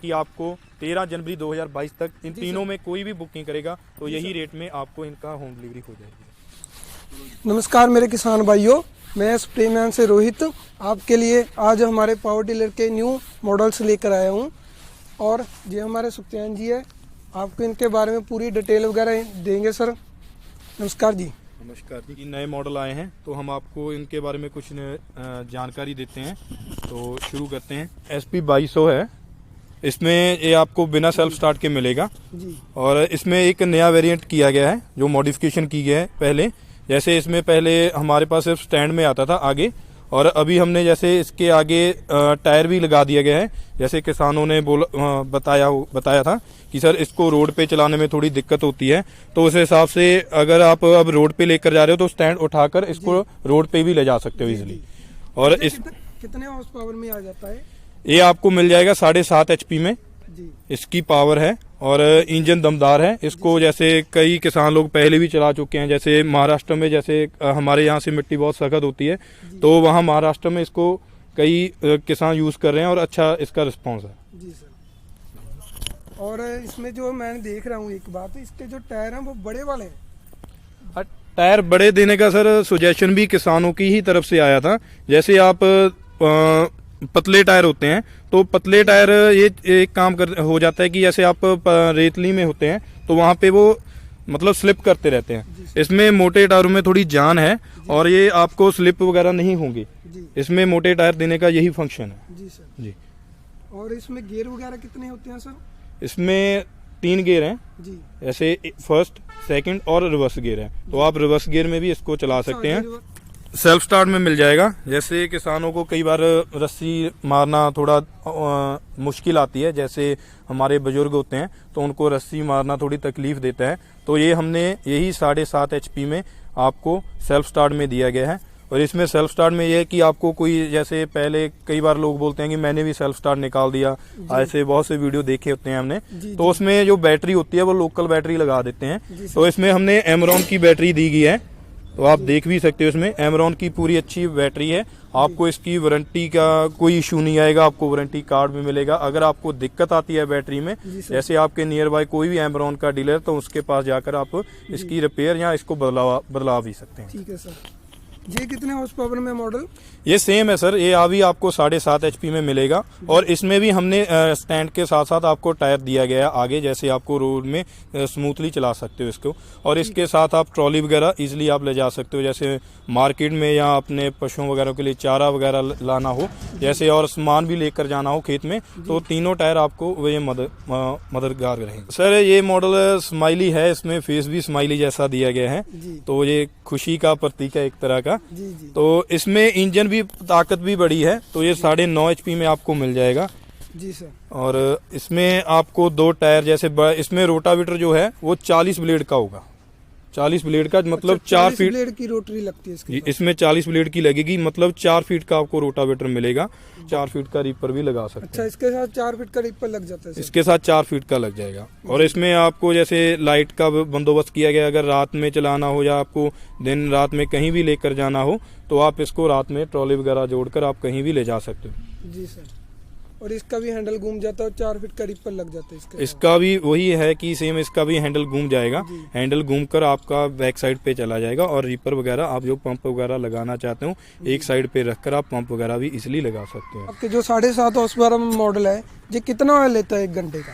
कि आपको 13 जनवरी 2022 तक इन तीनों में कोई भी बुकिंग करेगा तो यही रेट में आपको इनका होम डिलीवरी हो जाएगी। नमस्कार मेरे किसान भाइयों, मैं स्प्रेमैन से रोहित आपके लिए आज हमारे पावर टिलर के न्यू मॉडल्स लेकर आया हूं। और ये हमारे सुखचैन जी है, आपको इनके बारे में पूरी डिटेल वगैरह देंगे। सर नमस्कार जी। नमस्कार जी। नए मॉडल आए हैं तो हम आपको इनके बारे में कुछ जानकारी देते हैं। तो शुरू करते हैं। SP 2200 है, इसमें ये आपको बिना सेल्फ स्टार्ट के मिलेगा जी। और इसमें एक नया वेरिएंट किया गया है जो मॉडिफिकेशन की गया है। पहले जैसे इसमें पहले हमारे पास सिर्फ स्टैंड में आता था आगे, और अभी हमने जैसे इसके आगे टायर भी लगा दिया गया है। जैसे किसानों ने बताया था कि सर इसको रोड पे चलाने में थोड़ी दिक्कत होती है, तो उस हिसाब से अगर आप अब रोड पे लेकर जा रहे हो तो स्टैंड उठाकर इसको रोड पे भी ले जा सकते हो इजीली। और इस कितने हॉर्स पावर में आ जाता है? ये आपको मिल जाएगा 7.5 HP में जी। इसकी पावर है और इंजन दमदार है। इसको जैसे कई किसान लोग पहले भी चला चुके हैं, जैसे महाराष्ट्र में, जैसे हमारे यहाँ से मिट्टी बहुत सख्त होती है तो वहाँ महाराष्ट्र में इसको कई किसान यूज कर रहे हैं और अच्छा इसका रिस्पॉन्स है। जी सर। और इसमें जो मैं देख रहा हूँ एक बात, इसके जो टायर हैं वो बड़े वाले हैं। टायर बड़े देने का सर सुजेशन भी किसानों की ही तरफ से आया था। जैसे आप पतले टायर होते हैं तो पतले टायर ये एक काम हो जाता है कि जैसे आप रेतली में होते हैं तो वहाँ पे वो मतलब स्लिप करते रहते हैं। इसमें मोटे टायरों में थोड़ी जान है और ये आपको स्लिप वगैरह नहीं होंगी। इसमें मोटे टायर देने का यही फंक्शन है। जी सर। जी। और इसमें गियर वगैरह कितने होते हैं सर? इसमें 3 गियर हैं जी। जैसे फर्स्ट, सेकंड और रिवर्स गियर है, तो आप रिवर्स गियर में भी इसको चला सकते हैं। सेल्फ स्टार्ट में मिल जाएगा। जैसे किसानों को कई बार रस्सी मारना थोड़ा मुश्किल आती है, जैसे हमारे बुजुर्ग होते हैं तो उनको रस्सी मारना थोड़ी तकलीफ देता है, तो ये हमने यही 7.5 HP में आपको सेल्फ स्टार्ट में दिया गया है। और इसमें सेल्फ स्टार्ट में ये है कि आपको कोई, जैसे पहले कई बार लोग बोलते हैं कि मैंने भी सेल्फ स्टार्ट निकाल दिया, ऐसे बहुत से वीडियो देखे होते हैं हमने, तो उसमें जो बैटरी होती है वो लोकल बैटरी लगा देते हैं। तो इसमें हमने एमरॉन की बैटरी दी गई है, तो आप देख भी सकते हो इसमें एमरॉन की पूरी अच्छी बैटरी है। आपको इसकी वारंटी का कोई इशू नहीं आएगा, आपको वारंटी कार्ड भी मिलेगा। अगर आपको दिक्कत आती है बैटरी में, जैसे आपके नियर बाय कोई भी एमरॉन का डीलर, तो उसके पास जाकर आप इसकी रिपेयर या इसको बदला भी सकते हैं। ठीक है सर। ये कितने हॉर्स पावर में मॉडल? ये सेम है सर, ये अभी आपको 7.5 HP में मिलेगा। और इसमें भी हमने स्टैंड के साथ साथ आपको टायर दिया गया है आगे, जैसे आपको रोड में स्मूथली चला सकते हो इसको। और इसके साथ आप ट्रॉली वगैरह इजीली आप ले जा सकते हो, जैसे मार्केट में या अपने पशुओं वगैरह के लिए चारा वगैरह लाना हो, जैसे और सामान भी लेकर जाना हो खेत में, तो तीनों टायर आपको ये मददगार रहेंगे। सर ये मॉडल स्माइली है, इसमें फेस भी स्माइली जैसा दिया गया है, तो ये खुशी का प्रतीक है एक तरह का। तो इसमें इंजन भी ताकत भी बड़ी है, तो ये 9.5 HP में आपको मिल जाएगा। जी सर। और इसमें आपको 2 टायर, जैसे इसमें रोटावेटर जो है वो 40 ब्लेड का होगा। 40 ब्लेड का मतलब 4 फीट ब्लेड की रोटरी लगती है इसमें 40 ब्लेड की लगेगी, मतलब 4 फीट का आपको रोटावेटर मिलेगा। 4 फीट का रीपर भी लगा सकते हैं। अच्छा, इसके साथ 4 फीट का रीपर लग जाता है? इसके साथ 4 फीट का लग जाएगा। और इसमें आपको जैसे लाइट का बंदोबस्त किया गया, अगर रात में चलाना हो या आपको दिन रात में कहीं भी लेकर जाना हो तो आप इसको रात में ट्रॉली वगैरह जोड़कर आप कहीं भी ले जा सकते हो। जी सर। और इसका भी हैंडल घूम जाता है और 4 फीट का रीपर लग जाता है इसका भी वही है कि सेम इसका भी हैंडल घूम जाएगा। हैंडल घूम कर आपका बैक साइड पे चला जाएगा। और रीपर वगैरह आप जो पंप वगैरह लगाना चाहते हो एक साइड पे रखकर आप पंप वगैरह भी इसलिए लगा सकते हो। आपके जो 7.5 हॉर्स पावर मॉडल है, ये कितना ऑयल लेता है 1 घंटे का?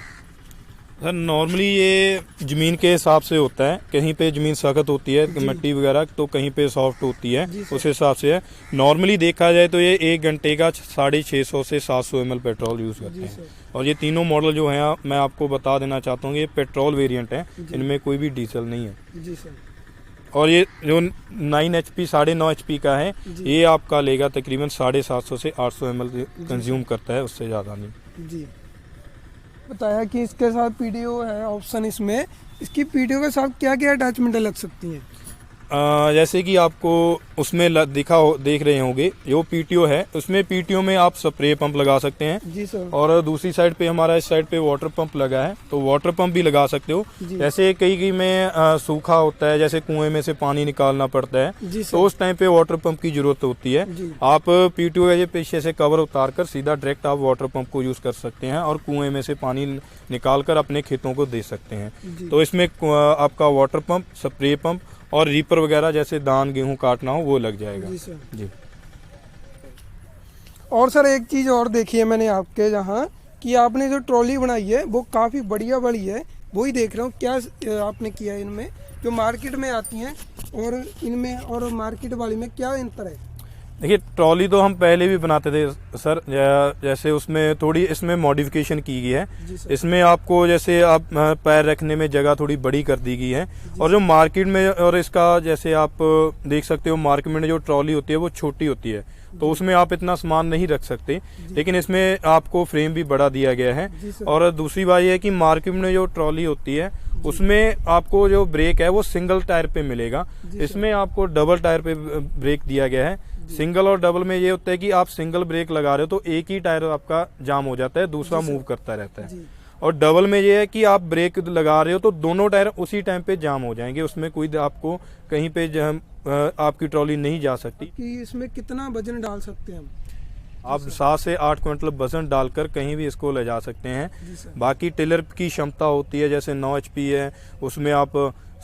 सर नॉर्मली ये जमीन के हिसाब से होता है, कहीं पे जमीन सख्त होती है मिट्टी वगैरह, तो कहीं पे सॉफ्ट होती है, उस हिसाब से है। नॉर्मली देखा जाए तो ये 1 घंटे का 650 से 700 ml पेट्रोल यूज करते हैं। और ये तीनों मॉडल जो हैं मैं आपको बता देना चाहता हूँ, ये पेट्रोल वेरिएंट है, इनमें कोई भी डीजल नहीं है। जी सर। और ये जो 9 HP 9.5 HP का है, ये आपका लेगा तकरीबन 750 से 800 ml कंज्यूम करता है, उससे ज़्यादा नहीं। जी। बताया कि इसके साथ PDO है ऑप्शन, इसमें इसकी PDO के साथ क्या क्या अटैचमेंट लग सकती हैं? जैसे कि आपको उसमें देख रहे होंगे जो पीटीओ है, उसमें पीटीओ में आप स्प्रे पंप लगा सकते हैं जी सर। और दूसरी साइड पे हमारा इस साइड पे वाटर पंप लगा है, तो वाटर पंप भी लगा सकते हो। जैसे कई में सूखा होता है, जैसे कुएं में से पानी निकालना पड़ता है, जी सर। तो उस टाइम पे वाटर पंप की जरूरत होती है। जी। आप पीटीओ के पीछे से कवर उतार कर सीधा डायरेक्ट आप वाटर पंप को यूज कर सकते हैं और कुएं में से पानी निकाल कर अपने खेतों को दे सकते हैं। तो इसमें आपका वाटर पंप, स्प्रे पंप और रीपर वगैरह जैसे धान गेहूं काटना हो वो लग जाएगा। जी सर। जी। और सर एक चीज़ और देखी है मैंने आपके जहाँ कि आपने जो ट्रॉली बनाई है वो काफ़ी बढ़िया बड़ी है, वही देख रहा हूँ। क्या आपने किया है इनमें, जो मार्केट में आती हैं और इनमें और मार्केट वाली में क्या अंतर है? देखिए, ट्रॉली तो हम पहले भी बनाते थे सर, जैसे उसमें थोड़ी इसमें मॉडिफिकेशन की गई है। इसमें आपको जैसे आप पैर रखने में जगह थोड़ी बड़ी कर दी गई है। और जो मार्केट में और इसका जैसे आप देख सकते हो, मार्केट में जो ट्रॉली होती है वो छोटी होती है, तो उसमें आप इतना सामान नहीं रख सकते, लेकिन इसमें आपको फ्रेम भी बड़ा दिया गया है। और दूसरी बात यह है कि मार्केट में जो ट्रॉली होती है उसमें आपको जो ब्रेक है वो सिंगल टायर पे मिलेगा, इसमें आपको डबल टायर पे ब्रेक दिया गया है। सिंगल और डबल में ये होता है कि आप सिंगल ब्रेक लगा रहे हो तो एक ही टायर आपका जाम हो जाता है, दूसरा मूव करता रहता है। और डबल में ये है कि आप ब्रेक लगा रहे हो तो दोनों टायर उसी टाइम पे जाम हो जाएंगे, उसमें कोई आपको कहीं पे आपकी ट्रॉली नहीं जा सकती। कि इसमें कितना वजन डाल सकते हैं हम? आप 7 से 8 क्विंटल वजन डालकर कहीं भी इसको ले जा सकते हैं। बाकी टिलर की क्षमता होती है, जैसे 9 HP है, उसमें आप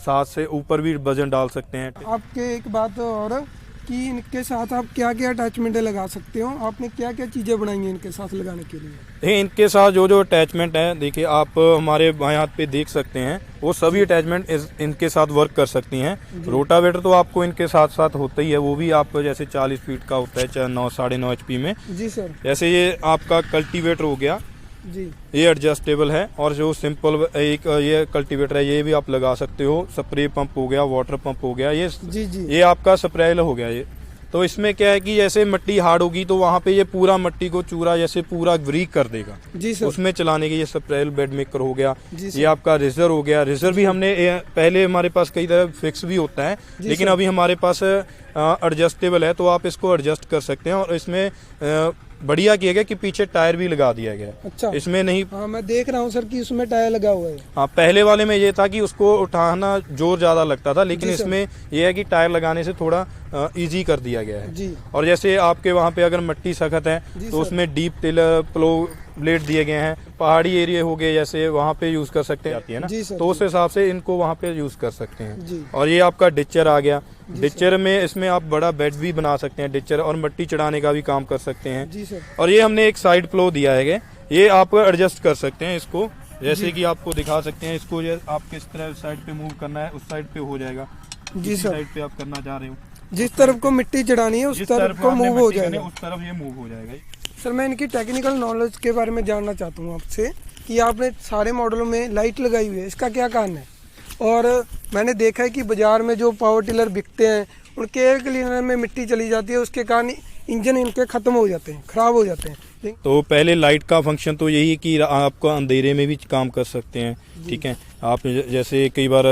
7 से ऊपर भी वजन डाल सकते हैं। आपके एक बात और कि इनके साथ आप क्या क्या अटैचमेंट लगा सकते हो, आपने क्या क्या चीज़ें बनाई हैं इनके साथ लगाने के लिए? देखिए, इनके साथ जो जो अटैचमेंट है, देखिए आप हमारे बाएं हाथ पे देख सकते हैं, वो सभी अटैचमेंट इनके साथ वर्क कर सकती हैं। रोटावेटर तो आपको इनके साथ साथ होता ही है, वो भी आप जैसे 40 फीट का होता है, 9.5 HP में। जी सर। जैसे ये आपका कल्टीवेटर हो गया जी, ये एडजस्टेबल है। और जो सिंपल एक ये कल्टीवेटर है ये भी आप लगा सकते हो। स्प्रे पंप हो गया, वाटर पंप हो गया, ये आपका स्प्रेल हो गया। ये तो इसमें क्या है कि जैसे मिट्टी हार्ड होगी तो वहाँ पे ये पूरा मिट्टी को चूरा जैसे पूरा ब्रीक कर देगा। जी सर। उसमें चलाने के ये स्प्रेल बेड मेकर हो गया। ये आपका रिजर हो गया। रिजर भी हमने पहले हमारे पास कई तरह फिक्स भी होता है, लेकिन अभी हमारे पास एडजस्टेबल है, तो आप इसको एडजस्ट कर सकते हैं। और इसमें बढ़िया किया गया कि पीछे टायर भी लगा दिया गया। अच्छा, इसमें नहीं। हाँ, मैं देख रहा हूँ सर कि उसमें टायर लगा हुआ है। हाँ, पहले वाले में ये था कि उसको उठाना जोर ज्यादा लगता था, लेकिन इसमें ये है कि टायर लगाने से थोड़ा इजी कर दिया गया है। जी। और जैसे आपके वहाँ पे अगर मिट्टी सख्त है तो उसमें डीप प्लो ब्लेड दिए गए हैं। पहाड़ी एरिया हो गए जैसे, वहाँ पे यूज कर सकते हैं, आती है ना, तो उस हिसाब से इनको वहाँ पे यूज कर सकते हैं। और ये आपका डिचर आ गया। डिचर में इसमें आप बड़ा बेड भी बना सकते हैं, डिचर, और मिट्टी चढ़ाने का भी काम कर सकते हैं। जी सर। और ये हमने एक साइड प्लो दिया है, ये आप एडजस्ट कर सकते हैं इसको, जैसे कि आपको दिखा सकते हैं। इसको आप किस तरह साइड पे मूव करना है उस साइड पे हो जाएगा। जी सर। साइड पे आप करना चाह रहे हो, जिस तरफ को मिट्टी चढ़ानी है उस तरफ को मूव हो जाएगा, उस तरफ ये मूव हो जाएगा। सर, मैं इनकी टेक्निकल नॉलेज के बारे में जानना चाहता हूँ आपसे कि आपने सारे मॉडलों में लाइट लगाई हुई है, इसका क्या कारण है? और मैंने देखा है कि बाजार में जो पावर टिलर बिकते हैं उनके एयर क्लीनर में मिट्टी चली जाती है, उसके कारण इंजन इनके खत्म हो जाते हैं, खराब हो जाते हैं। तो पहले लाइट का फंक्शन तो यही कि आपको अंधेरे में भी काम कर सकते हैं। ठीक है, आप जैसे कई बार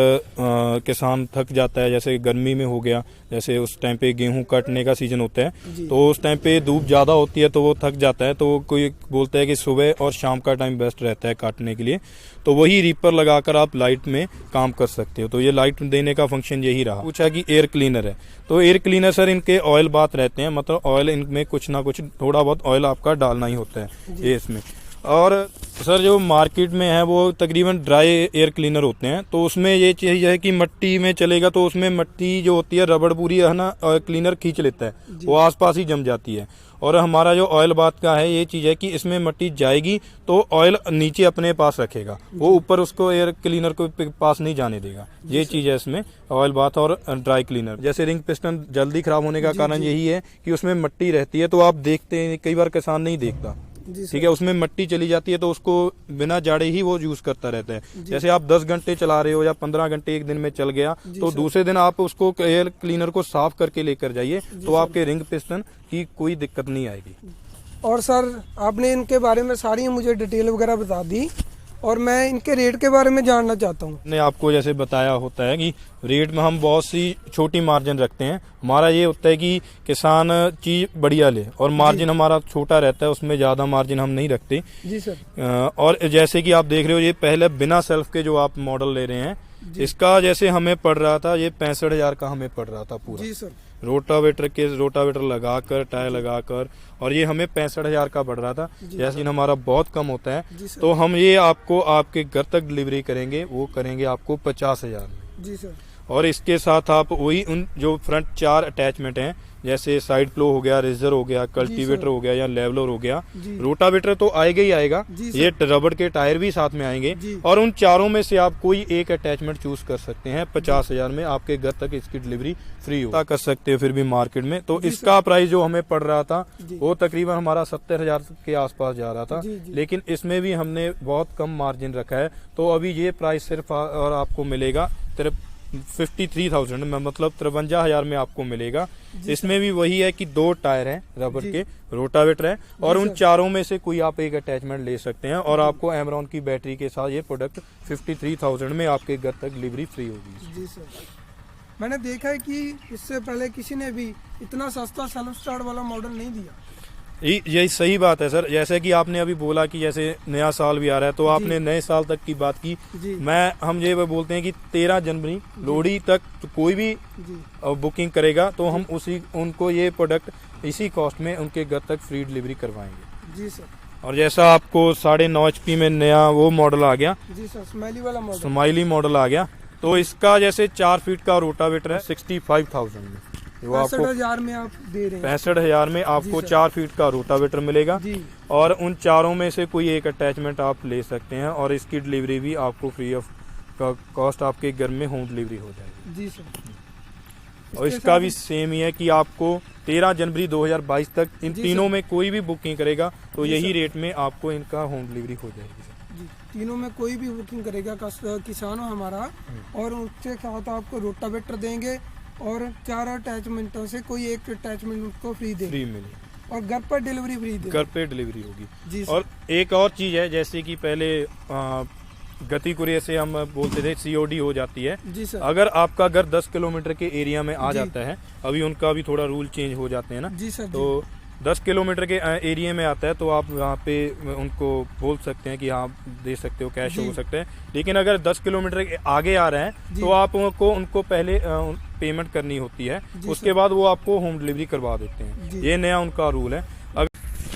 किसान थक जाता है, जैसे गर्मी में हो गया, जैसे उस टाइम पे गेहूं काटने का सीजन होता है, तो उस टाइम पे धूप ज़्यादा होती है तो वो थक जाता है, तो कोई बोलता है कि सुबह और शाम का टाइम बेस्ट रहता है काटने के लिए, तो वही रीपर लगाकर आप लाइट में काम कर सकते हो। तो ये लाइट देने का फंक्शन यही रहा। पूछा कि एयर क्लीनर है, तो एयर क्लीनर सर इनके ऑयल बात रहते हैं, मतलब ऑयल इनमें कुछ ना कुछ थोड़ा बहुत ऑयल आपका डालना ही होता है ये इसमें। और सर जो मार्केट में है वो तकरीबन ड्राई एयर क्लीनर होते हैं, तो उसमें ये चीज़ है कि मिट्टी में चलेगा तो उसमें मिट्टी जो होती है रबड़ पूरी है ना, क्लीनर खींच लेता है, वो आसपास ही जम जाती है। और हमारा जो ऑयल बात का है ये चीज़ है कि इसमें मिट्टी जाएगी तो ऑयल नीचे अपने पास रखेगा, वो ऊपर उसको एयर क्लीनर को पास नहीं जाने देगा। ये चीज़ है इसमें ऑयल बात और ड्राई क्लीनर। जैसे रिंग पिस्टन जल्दी खराब होने का कारण यही है कि उसमें मिट्टी रहती है, तो आप देखते हैं कई बार किसान नहीं देखता, ठीक है, उसमें मिट्टी चली जाती है तो उसको बिना जाड़े ही वो यूज करता रहता है। जैसे आप 10 घंटे चला रहे हो या 15 घंटे एक दिन में चल गया, तो दूसरे दिन आप उसको एयर क्लीनर को साफ करके लेकर जाइए, तो आपके रिंग पिस्टन की कोई दिक्कत नहीं आएगी। और सर आपने इनके बारे में सारी मुझे डिटेल वगैरह बता दी, और मैं इनके रेट के बारे में जानना चाहता हूँ। ने आपको जैसे बताया होता है कि रेट में हम बहुत सी छोटी मार्जिन रखते हैं। हमारा ये होता है कि किसान चीज बढ़िया ले, और मार्जिन हमारा छोटा रहता है, उसमें ज्यादा मार्जिन हम नहीं रखते। जी सर। और जैसे कि आप देख रहे हो, ये पहले बिना सेल्फ के जो आप मॉडल ले रहे हैं, इसका जैसे हमें पड़ रहा था, ये 65,000 का हमें पड़ रहा था पूरा। जी सर। रोटावेटर लगाकर, टायर लगाकर, और ये हमें 65,000 का पड़ रहा था। जैसे हमारा बहुत कम होता है, तो हम ये आपको आपके घर तक डिलीवरी करेंगे, वो करेंगे आपको 50,000 में। जी सर। और इसके साथ आप वही उन जो फ्रंट 4 अटैचमेंट हैं, जैसे साइड प्लो हो गया, रेजर हो गया, कल्टीवेटर हो गया या लेवलर हो गया, रोटावेटर तो आएगा ही आएगा, ये रबड़ के टायर भी साथ में आएंगे। और उन चारों में से आप कोई एक अटैचमेंट चूज कर सकते हैं। 50,000 में आपके घर तक इसकी डिलीवरी फ्री हो कर सकते हो फिर भी मार्केट में। तो इसका प्राइस जो हमें पड़ रहा था वो तकरीबन हमारा 70,000 के आसपास जा रहा था, लेकिन इसमें भी हमने बहुत कम मार्जिन रखा है। तो अभी ये प्राइस सिर्फ और आपको मिलेगा 53,000 में, मतलब 53,000 में आपको मिलेगा। इसमें भी वही है कि 2 टायर हैं रबर के, रोटावेटर है, और उन चारों में से कोई आप एक अटैचमेंट ले सकते हैं। और आपको एमरॉन की बैटरी के साथ ये प्रोडक्ट 53,000 में आपके घर तक डिलीवरी फ्री होगी। जी सर। मैंने देखा है कि इससे पहले किसी ने भी इतना सस्ता सेल्फ स्टार्ट वाला मॉडल नहीं दिया। यही सही बात है सर। जैसे कि आपने अभी बोला कि जैसे नया साल भी आ रहा है, तो आपने नए साल तक की बात की। हम ये बोलते हैं कि 13 जनवरी लोहड़ी तक तो कोई भी बुकिंग करेगा तो हम उनको ये प्रोडक्ट इसी कॉस्ट में उनके घर तक फ्री डिलीवरी करवाएंगे। जी सर। और जैसा आपको 9.5 HP में नया वो मॉडल आ गया, जी सर, स्माइली वाला मॉडल, स्माइली मॉडल आ गया, तो इसका जैसे 4 फीट का रोटावेटर है 65,000 में, वो आपको 65,000 में आप दे रहे हैं। 65,000 में आपको 4 फीट का रोटावेटर मिलेगा। और उन चारों में से कोई एक अटैचमेंट आप ले सकते हैं, और इसकी डिलीवरी भी आपको फ्री ऑफ कॉस्ट आपके घर में होम डिलीवरी हो जाएगी। जी सर। और इसका भी सेम ही है कि आपको 13 जनवरी 2022 तक इन तीनों में कोई भी बुकिंग करेगा तो यही रेट में आपको इनका होम डिलीवरी हो जाएगी। जी, तीनों में कोई भी बुकिंग करेगा किसान हो हमारा, और उसके साथ आपको रोटावेटर देंगे और 4 अटैचमेंटों से कोई एक अटैचमेंट उसको फ्री मिलेगी, और घर पर डिलीवरी फ्री देंगे। घर पे डिलीवरी होगी। जी। और एक और चीज है, जैसे कि पहले गति कुरियर से हम बोलते थे COD हो जाती है। जी सर। अगर आपका घर 10 किलोमीटर के एरिया में आ जाता है, अभी उनका भी थोड़ा रूल चेंज हो जाते हैं ना। जी सर। तो 10 किलोमीटर के एरिया में आता है तो आप वहाँ पे उनको बोल सकते हैं कि हाँ दे सकते हो, कैश हो सकता है। लेकिन अगर 10 किलोमीटर के आगे आ रहे हैं तो आप उनको पहले पेमेंट करनी होती है, उसके बाद वो आपको होम डिलीवरी करवा देते हैं। ये नया उनका रूल है।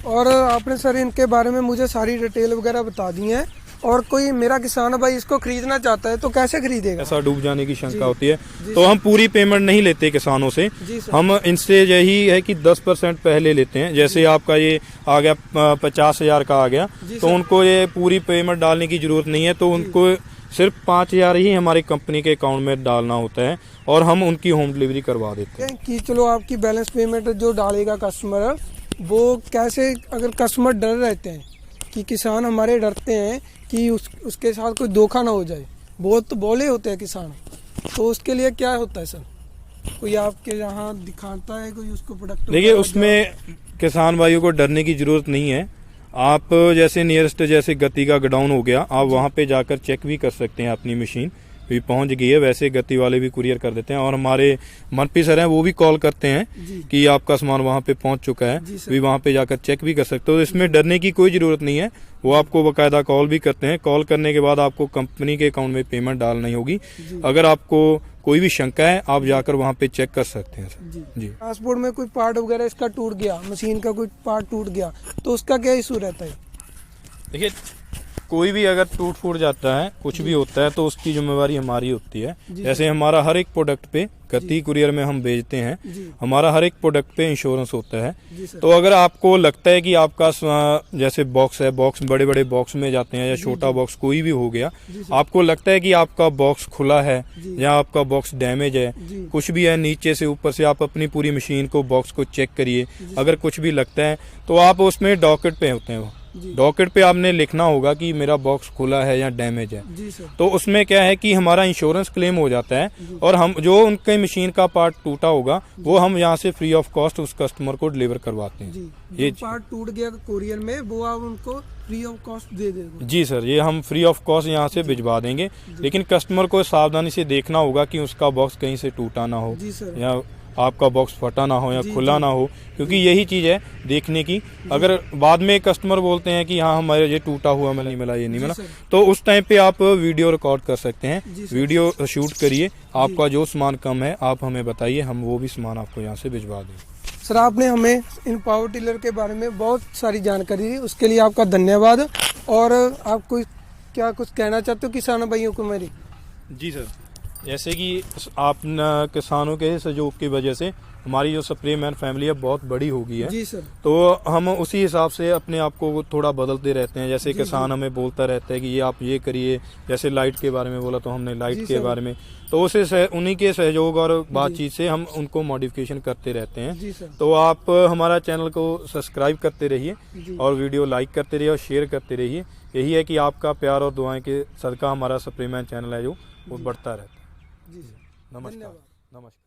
और आपने सर इनके बारे में मुझे सारी डिटेल वगैरह बता दी है। और कोई मेरा किसान भाई इसको खरीदना चाहता है तो कैसे खरीदेगा? ऐसा डूब जाने की शंका होती है, तो हम पूरी पेमेंट नहीं लेते किसानों से। हम इनसे यही है कि 10% पहले लेते हैं। जैसे आपका ये आ गया 50,000 का आ गया, तो उनको ये पूरी पेमेंट डालने की जरूरत नहीं है। तो उनको सिर्फ 5,000 ही हमारी कंपनी के अकाउंट में डालना होता है, और हम उनकी होम डिलीवरी करवा देते हैं। कि चलो आपकी बैलेंस पेमेंट जो डालेगा कस्टमर, वो कैसे, अगर कस्टमर डर रहते हैं कि किसान हमारे डरते हैं कि उसके साथ कोई धोखा ना हो जाए, बहुत तो बोले होते हैं किसान, तो उसके लिए क्या होता है सर? कोई आपके यहाँ दिखाता है कोई उसको प्रोडक्ट? देखिए, उसमें किसान भाइयों को डरने की जरूरत नहीं है। आप जैसे नियरेस्ट जैसे गति का गोडाउन हो गया, आप वहाँ पे जाकर चेक भी कर सकते हैं अपनी मशीन भी पहुंच गई है। वैसे गति वाले भी कुरियर कर देते हैं, और हमारे मनपी सर हैं वो भी कॉल करते हैं कि आपका सामान वहां पे पहुंच चुका है, भी वहां पे जाकर चेक भी कर सकते हो। तो इसमें डरने की कोई जरूरत नहीं है। वो आपको बकायदा कॉल भी करते हैं। कॉल करने के बाद आपको कंपनी के अकाउंट में पेमेंट डालनी होगी। अगर आपको कोई भी शंका है, आप जाकर वहाँ पे चेक कर सकते हैं सर। जी। ट्रांसपोर्ट में कोई पार्ट वगैरह इसका टूट गया, मशीन का कोई पार्ट टूट गया, तो उसका क्या इशू रहता है? देखिए, कोई भी अगर टूट फूट जाता है, कुछ भी होता है, तो उसकी जिम्मेवारी हमारी होती है। जैसे हमारा हर एक प्रोडक्ट पे गति कुरियर में हम भेजते हैं, हमारा हर एक प्रोडक्ट पे इंश्योरेंस होता है। तो अगर आपको लगता है कि आपका जैसे बॉक्स है, बॉक्स बड़े बड़े बॉक्स में जाते हैं, या छोटा बॉक्स कोई भी हो गया, आपको लगता है कि आपका बॉक्स खुला है या आपका बॉक्स डैमेज है, कुछ भी है, नीचे से ऊपर से आप अपनी पूरी मशीन को, बॉक्स को चेक करिए। अगर कुछ भी लगता है तो आप उसमें डॉकेट पे होते हैं, जी। डॉकेट पे आपने लिखना होगा कि मेरा बॉक्स खुला है या डैमेज है। जी सर। तो उसमें क्या है कि हमारा इंश्योरेंस क्लेम हो जाता है और हम जो उनके मशीन का पार्ट टूटा होगा वो हम यहाँ से फ्री ऑफ कॉस्ट उस कस्टमर को डिलीवर करवाते हैं। जी, ये जो पार्ट टूट गया कोरियर में वो आप उनको फ्री ऑफ कॉस्ट दे देंगे। जी सर, ये हम फ्री ऑफ कॉस्ट यहाँ से भिजवा देंगे, लेकिन कस्टमर को सावधानी से देखना होगा कि उसका बॉक्स कहीं से टूटा ना हो जी सर। या आपका बॉक्स फटा ना हो या जी, खुला जी। ना हो, क्योंकि यही चीज़ है देखने की। अगर बाद में कस्टमर बोलते हैं कि हाँ हमारे ये टूटा हुआ मिला नहीं मिला, ये नहीं जी मिला, सर। तो उस टाइम पे आप वीडियो रिकॉर्ड कर सकते हैं, जी सर। वीडियो शूट करिए, आपका जो सामान कम है आप हमें बताइए, हम वो भी सामान आपको यहाँ से भिजवा देंगे। सर आपने हमें इन पावर टिलर के बारे में बहुत सारी जानकारी दी, उसके लिए आपका धन्यवाद। और आपको क्या कुछ कहना चाहते हो किसान भाइयों को मेरी? जी सर, जैसे कि आप किसानों के सहयोग की वजह से हमारी जो स्प्रे मैन फैमिली है बहुत बड़ी हो गई है। जी सर। तो हम उसी हिसाब से अपने आप को थोड़ा बदलते रहते हैं। जैसे किसान हमें बोलता रहता है कि ये आप ये करिए, जैसे लाइट के बारे में बोला तो हमने लाइट जी के सर। बारे में, तो उसे उन्हीं के सहयोग और बातचीत से हम उनको मॉडिफिकेशन करते रहते हैं। जी सर। तो आप हमारा चैनल को सब्सक्राइब करते रहिए जी। और वीडियो लाइक करते रहिए और शेयर करते रहिए। यही है कि आपका प्यार और दुआएं के सदका हमारा स्प्रे मैन चैनल है जो वो बढ़ता रहता है। जी सर। नमस्कार। धन्यवाद। नमस्कार।